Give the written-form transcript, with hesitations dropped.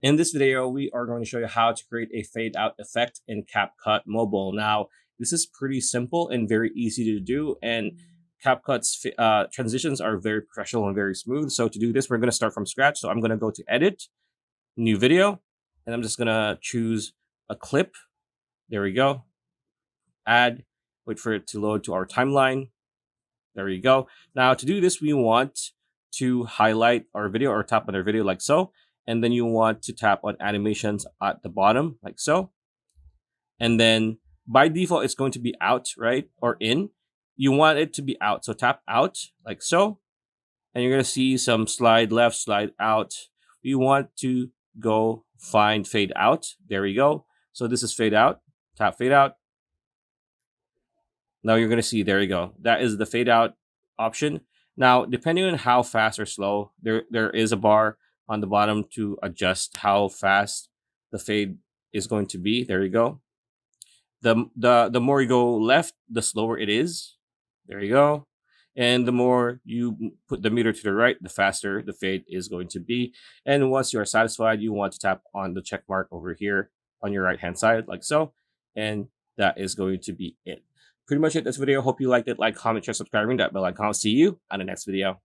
In this video, we are going to show you how to create a fade out effect in CapCut Mobile. Now, this is pretty simple and very easy to do, and CapCut's transitions are very professional and very smooth. So to do this, we're going to start from scratch. So I'm going to go to Edit, New Video, and I'm just going to choose a clip. There we go. Add, wait for it to load to our timeline. There you go. Now to do this, we want to highlight our video or tap on our video like so. And then you want to tap on animations at the bottom like so. And then by default, it's going to be out, right? Or in. You want it to be out. So tap out like so. And you're going to see some slide left, slide out. We want to go find fade out. There we go. So this is fade out. Tap fade out. Now you're going to see, there you go. That is the fade out option. Now, depending on how fast or slow, there is a bar on the bottom to adjust how fast the fade is going to be. There you go. The more you go left, the slower it is. There you go. And the more you put the meter to the right, the faster the fade is going to be. And once you are satisfied, you want to tap on the check mark over here on your right hand side like so. And that is going to be it. Pretty much it. This video. Hope you liked it. Like, comment, share, subscribe, ring that bell icon. See you on the next video.